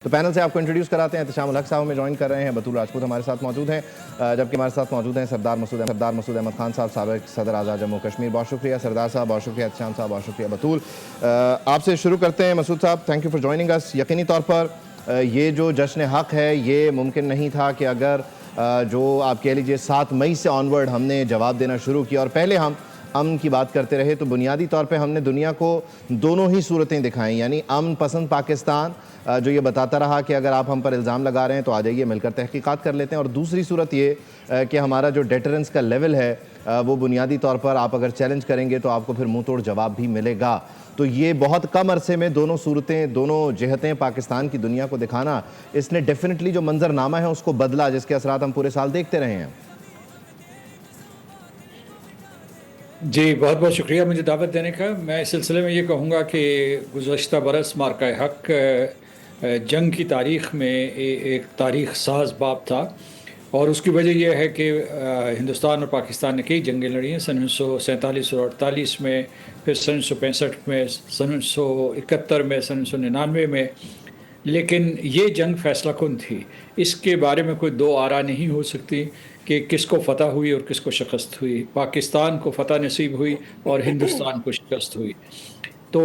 تو پینل سے آپ کو انٹروڈیوس کراتے ہیں. احتشام الحق صاحب ہمیں جوائن کر رہے ہیں. بطول راجپوت ہمارے ساتھ موجود ہیں, جبکہ ہمارے ساتھ موجود ہیں سردار مسعود احمد خان صاحب, سابق صدر آزاد جموں کشمیر. بہت شکریہ سردار صاحب, بہت شکریہ احتشام صاحب, بہت شکریہ بطول. آپ سے شروع کرتے ہیں. مسعود صاحب, تھینک یو فار جوائننگ اس. یقینی طور پر یہ جو جشن حق ہے یہ ممکن نہیں تھا کہ اگر جو آپ کہہ لیجئے 7 مئی سے آنورڈ ہم نے جواب دینا شروع کیا اور پہلے ہم امن کی بات کرتے رہے, تو بنیادی طور پہ ہم نے دنیا کو دونوں ہی صورتیں دکھائیں. یعنی امن پسند پاکستان جو یہ بتاتا رہا کہ اگر آپ ہم پر الزام لگا رہے ہیں تو آ جائیے مل کر تحقیقات کر لیتے ہیں, اور دوسری صورت یہ کہ ہمارا جو ڈیٹرنس کا لیول ہے وہ بنیادی طور پر آپ اگر چیلنج کریں گے تو آپ کو پھر منہ توڑ جواب بھی ملے گا. تو یہ بہت کم عرصے میں دونوں صورتیں, دونوں جہتیں پاکستان کی دنیا کو دکھانا, اس نے ڈیفینیٹلی جو منظر نامہ ہے اس کو بدلا, جس کے اثرات ہم پورے سال دیکھتے رہے ہیں. جی بہت بہت شکریہ مجھے دعوت دینے کا. میں اس سلسلے میں یہ کہوں گا کہ گزشتہ برس مارکہ حق جنگ کی تاریخ میں ایک تاریخ ساز باب تھا, اور اس کی وجہ یہ ہے کہ ہندوستان اور پاکستان نے کئی جنگیں لڑی ہیں. سن 1947 اور 48 میں, پھر سن 1965 میں, سن 1971 میں, سن 1999 میں. لیکن یہ جنگ فیصلہ کن تھی. اس کے بارے میں کوئی دو آرا نہیں ہو سکتی کہ کس کو فتح ہوئی اور کس کو شکست ہوئی. پاکستان کو فتح نصیب ہوئی اور ہندوستان کو شکست ہوئی. تو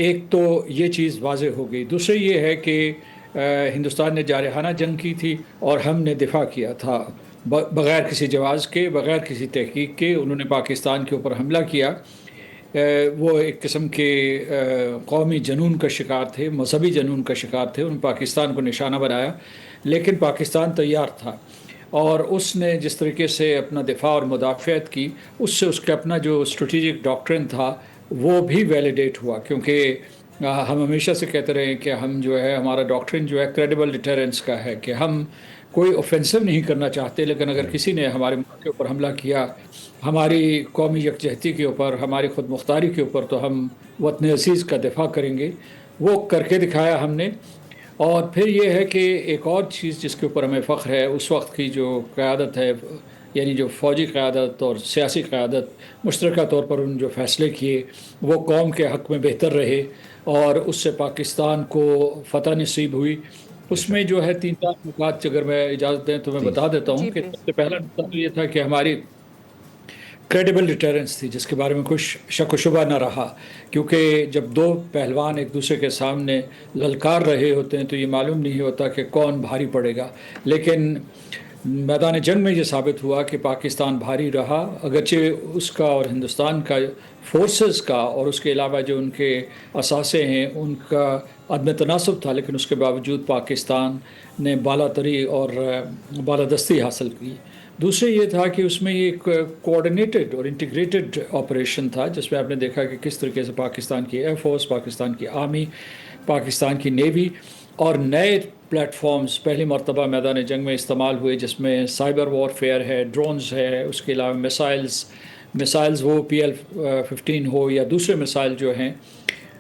ایک تو یہ چیز واضح ہو گئی. دوسری یہ ہے کہ ہندوستان نے جارحانہ جنگ کی تھی اور ہم نے دفاع کیا تھا بغیر کسی جواز کے, بغیر کسی تحقیق کے. انہوں نے پاکستان کے اوپر حملہ کیا. وہ ایک قسم کے قومی جنون کا شکار تھے, مذہبی جنون کا شکار تھے. انہوں نے پاکستان کو نشانہ بنایا, لیکن پاکستان تیار تھا, اور اس نے جس طریقے سے اپنا دفاع اور مدافعت کی, اس سے اس کا اپنا جو اسٹریٹجک ڈاکٹرن تھا وہ بھی ویلیڈیٹ ہوا. کیونکہ ہم ہمیشہ سے کہتے رہے کہ ہم جو ہے, ہمارا ڈاکٹرن جو ہے کریڈیبل ڈیٹرنس کا ہے, کہ ہم کوئی اوفینسو نہیں کرنا چاہتے, لیکن اگر کسی نے ہمارے ملک کے اوپر حملہ کیا, ہماری قومی یکجہتی کے اوپر, ہماری خود مختاری کے اوپر, تو ہم وطن عزیز کا دفاع کریں گے. وہ کر کے دکھایا ہم نے. اور پھر یہ ہے کہ ایک اور چیز جس کے اوپر ہمیں فخر ہے, اس وقت کی جو قیادت ہے, یعنی جو فوجی قیادت اور سیاسی قیادت, مشترکہ طور پر ان جو فیصلے کیے وہ قوم کے حق میں بہتر رہے, اور اس سے پاکستان کو فتح نصیب ہوئی. اس میں جو ہے 3-4 نکات اگر میں اجازت دیں تو میں بتا دیتا ہوں. کہ سب سے پہلا نکتہ تو یہ تھا کہ ہماری کریڈیبل ڈیٹرنس تھی, جس کے بارے میں کچھ شک و شبہ نہ رہا. کیونکہ جب دو پہلوان ایک دوسرے کے سامنے للکار رہے ہوتے ہیں تو یہ معلوم نہیں ہوتا کہ کون بھاری پڑے گا. لیکن میدان جنگ میں یہ ثابت ہوا کہ پاکستان بھاری رہا, اگرچہ اس کا اور ہندوستان کا فورسز کا اور اس کے علاوہ جو ان کے اثاثے ہیں ان کا عدم تناسب تھا, لیکن اس کے باوجود پاکستان نے بالاتری اور بالادستی حاصل کی. دوسرے یہ تھا کہ اس میں ایک کوآرڈینیٹڈ اور انٹیگریٹڈ آپریشن تھا, جس میں آپ نے دیکھا کہ کس طریقے سے پاکستان کی ایئر فورس, پاکستان کی آرمی, پاکستان کی نیوی اور نئے پلیٹ فارمز پہلی مرتبہ میدان جنگ میں استعمال ہوئے, جس میں سائبر وارفیئر ہے, ڈرونز ہے, اس کے علاوہ میسائلز وہ PL-15 ہو یا دوسرے میسائل جو ہیں.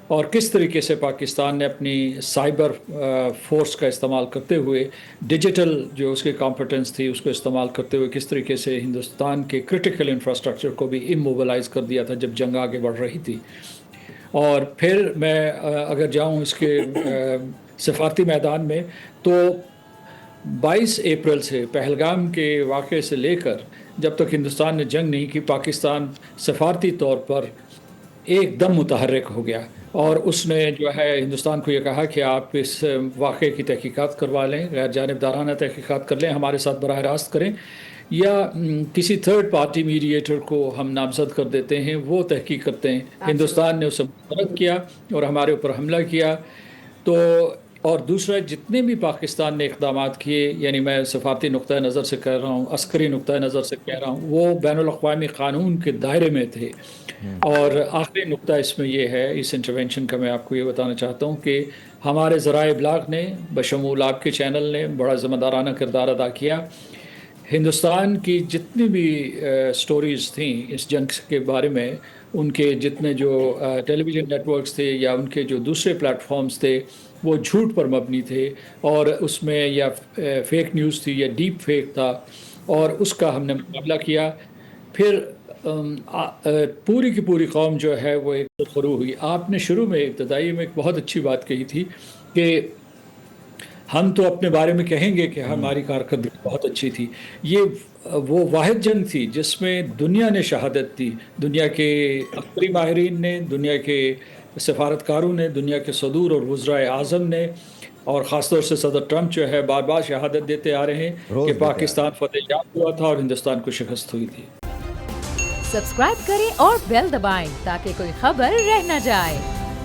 اور کس طریقے سے پاکستان نے اپنی سائبر فورس کا استعمال کرتے ہوئے, ڈیجیٹل جو اس کی کمپٹنس تھی اس کو استعمال کرتے ہوئے, کس طریقے سے ہندوستان کے کرٹیکل انفراسٹرکچر کو بھی اموبلائز کر دیا تھا جب جنگ آگے بڑھ رہی تھی. اور پھر میں اگر جاؤں اس کے سفارتی میدان میں, تو 22 اپریل سے پہلگام کے واقعے سے لے کر جب تک ہندوستان نے جنگ نہیں کی, پاکستان سفارتی طور پر ایک دم متحرک ہو گیا, اور اس نے جو ہے ہندوستان کو یہ کہا کہ آپ اس واقعے کی تحقیقات کروا لیں, غیر جانبدارانہ تحقیقات کر لیں, ہمارے ساتھ براہ راست کریں, یا کسی تھرڈ پارٹی میڈیٹر کو ہم نامزد کر دیتے ہیں, وہ تحقیق کرتے ہیں. ہندوستان نے اسے مسترد کیا اور ہمارے اوپر حملہ کیا. تو اور دوسرا, جتنے بھی پاکستان نے اقدامات کیے, یعنی میں سفارتی نقطۂ نظر سے کہہ رہا ہوں, عسکری نقطۂ نظر سے کہہ رہا ہوں, وہ بین الاقوامی قانون کے دائرے میں تھے. اور آخری نقطہ اس میں یہ ہے, اس انٹرونشن کا میں آپ کو یہ بتانا چاہتا ہوں کہ ہمارے ذرائع ابلاغ نے بشمول آپ کے چینل نے بڑا ذمہ دارانہ کردار ادا کیا. ہندوستان کی جتنی بھی سٹوریز تھیں اس جنگ کے بارے میں, ان کے جتنے جو ٹیلی ویژن نیٹ ورکس تھے یا ان کے جو دوسرے پلیٹ فارمز تھے, وہ جھوٹ پر مبنی تھے, اور اس میں یا فیک نیوز تھی یا ڈیپ فیک تھا, اور اس کا ہم نے مقابلہ کیا. پھر پوری کی پوری قوم جو ہے وہ ایک خرو ہوئی. آپ نے شروع میں ابتدائی میں ایک بہت اچھی بات کہی تھی کہ ہم تو اپنے بارے میں کہیں گے کہ ہماری کارکردگی بہت اچھی تھی. یہ وہ واحد جنگ تھی جس میں دنیا نے شہادت دی، دنیا کے عسکری ماہرین نے، دنیا کے سفارتکاروں نے، دنیا کے صدور اور وزرائے اعظم نے، اور خاص طور سے صدر ٹرمپ جو ہے بار بار شہادت دیتے آ رہے ہیں روز کہ دیتے آ رہے ہیں. پاکستان فتح یاب ہوا تھا اور ہندوستان کو شکست ہوئی تھی. سبسکرائب کریں اور بیل دبائیں تاکہ کوئی خبر رہ نہ جائے.